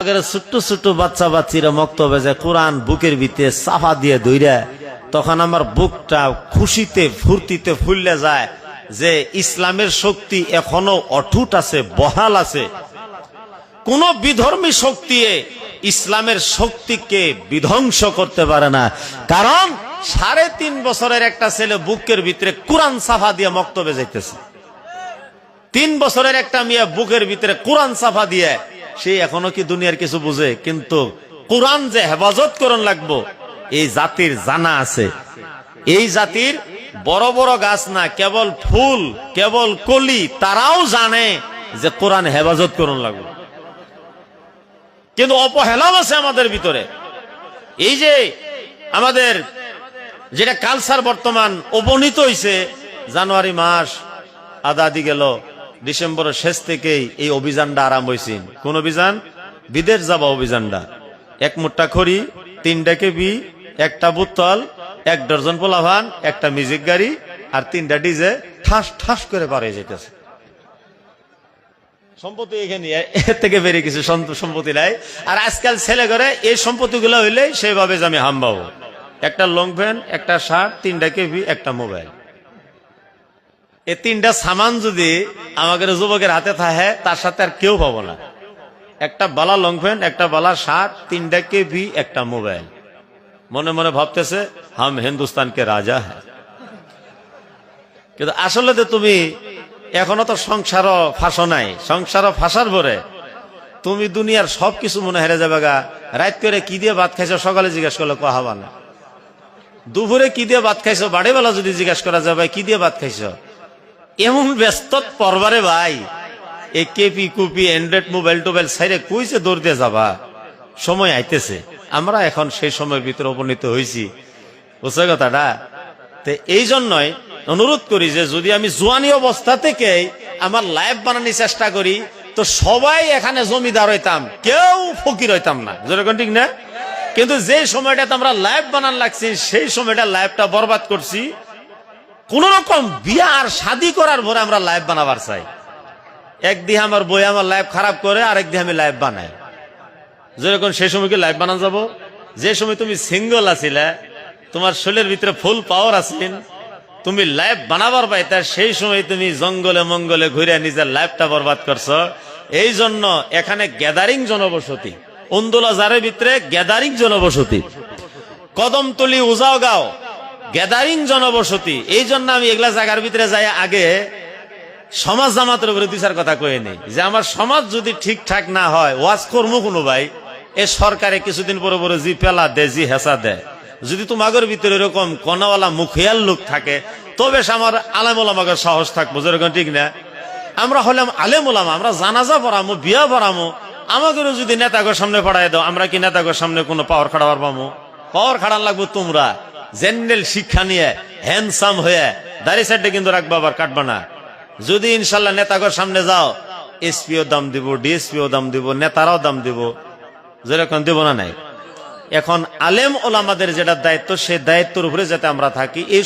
ছোট্ট ছোট্ট বাচ্চা বাচ্চিরা মক্তবে যায় কোরআন বুকের ভিতরে সাফা দিয়ে দইরা, তখন আমার বুকটা খুশিতে ফুর্তিতে ফুললে যায় যে ইসলামের শক্তি এখনো অটুট আছে, বহাল আছে। কোন বিধর্মী শক্তি ইসলামের শক্তিকে বিধ্বংস করতে পারে না। কারণ 3.5 বছরের একটা ছেলে বুকের ভিতরে কোরআন সাফা দিয়ে মক্তবে যাইতেছে। 3 বছরের একটা মেয়ে বুকের ভিতরে কোরআন সাফা দিয়ে, সে এখনো কি দুনিয়ার কিছু বুঝে? কিন্তু কোরআন যে হেফাজত করন লাগবো এই জাতির জানা আছে। এই জাতির বড় বড় গাছ না, কেবল ফুল, কেবল কলি, তারাও জানে যে কোরআন হেফাজত করন লাগবে। কিন্তু অপহেলাও আছে আমাদের ভিতরে। এই যে আমাদের যেটা কালচার বর্তমান উপনীত হইছে, জানুয়ারি মাস আধা দি গেল, ডিসেম্বরের শেষ থেকেই এই অভিযানটা আরম্ভ হয়েছে। কোন অভিযান? বিদেশ যাওয়া অভিযানটা। 1 মুঠা খড়ি, 3টা কেবি, 1টা বোতল, 1 ডজন পোলাভান, 1টা মিউজিক গাড়ি আর 3টা ডিজে ঠাস ঠাস করে পার হয়ে যেতেছে। সম্পত্তি এখানে এর থেকে বেরিয়ে কিছু সম্পত্তি নাই। আর আজকাল ছেলে করে এই সম্পত্তি গুলো হইলে সেভাবে যে আমি হামবাবো, 1টা লং প্যান্ট, 1টা শার্ট, 3টা কেবি, 1টা মোবাইল। এই 3টা সামান যদি আমাদের যুবকের হাতে থাকে, তার সাথে আর কেউ পাবো না। 1টা বালা লং প্যান্ট, 1টা বালা শার্ট, 3টা কেবি, 1টা মোবাইল। মনে মনে ভাবতেছে হাম হিন্দুস্তানকে রাজা হ্যাঁ। কিন্তু আসলে তো তুমি এখনো তো সংসারও ফাঁসো নাই। সংসারও ফাঁসার পরে তুমি দুনিয়ার সবকিছু মনে হেরে যাবে গা। রাত করে কি দিয়ে ভাত খাইছো সকালে জিজ্ঞেস করলে কহাবা না। দুপুরে কি দিয়ে ভাত খাইছো বাড়িবেলা যদি জিজ্ঞেস করা যাবে কি দিয়ে ভাত খাইছো, এমন ব্যস্ত পরবারে ভাই এই কেপি কুপি অ্যান্ড্রয়েড মোবাইল টোবাইল সাইরে কইছে দৌড় দিয়ে যাবা। সময় আইতেছে, আমরা এখন সেই সময়ের ভিতরে উপনীত হয়েছি। বুঝছে কথাটা? তো এই জন্যই অনুরোধ করি যে যদি আমি জোয়ানি অবস্থা থেকে আমার লাইফ বানানোর চেষ্টা করি, তো সবাই এখানে জমিদার হইতাম, কেউ ফকির হইতাম না। যেরকম ঠিক না? কিন্তু যে সময়টাতে আমরা লাইফ বানান লাগছি, সেই সময়টা লাইফটা বরবাদ করছি। কোন রকম বিয়া আর শাদী করার পরে আমরা লাইফ বানাবার চাই। একদিকে আমার বই আমার লাইফ খারাপ করে, আরেকদিকে আমি লাইফ বানাই। যেরকম সেই সময় কি লাইফ বানান যাব? যে সময় তুমি সিঙ্গল আছিলে, তোমার শরীরের ভিতরে ফুল পাওয়ার আছেন, তুমি লাইফ বানাবার পাইতা, সেই সময় তুমি জঙ্গলে মঙ্গলে ঘুরে নিজের লাইফটা বরবাদ করছো। এই জন্য এখানে গ্যাদারিং জনবসতি, উন্দুলাজারের ভিতরে গ্যাদারিং জনবসতি, কদমতলি উজাওগাঁও গ্যাদারিং জনবসতি। এই জন্য আমি এগুলা জায়গার ভিতরে যাই আগে সমাজ জামাতের উপরে 2-4 কথা কয়ে নেই যে আমার সমাজ যদি ঠিকঠাক না হয়, ওয়াজ কর্ম কোনো ভাই এ সরকারে কিছুদিন পরে পরে জি পেলা দেয়, জি হেসা দেয়। যদি তোমাদের ভিতরে এরকম কনাওয়ালা মুখিয়াল লোক থাকে, তবে আমার আলেম ওলামাকে সাহস থাকবো। যেরকম ঠিক না? আমরা হলাম আলেম ওলামা, আমরা জানাজা পড়ামো, বিয়া পড়ামো। আমাদেরও যদি নেতাগর সামনে পড়াই দাও, আমরা কি নেতাগর সামনে কোনো পাওয়ার খাড়াবার পাবো? পাওয়ার খাড়ান লাগবো তোমরা জেনারেল শিক্ষা নিয়ে হ্যান্ডসাম হয়ে, দাড়ি সাইডে কিন্তু রাখবো, আবার কাটবা না। যদি ইনশাল্লাহ নেতাগর সামনে যাও, এসপিও দাম দিব, ডিএসপিও দাম দিব, নেতারাও দাম দিব। যেরকম দিব না নাই? এখন আলেম ওলামাদের যেটা দায়িত্ব, সেই দায়িত্বের উপরে যাতে আমরা থাকি। এই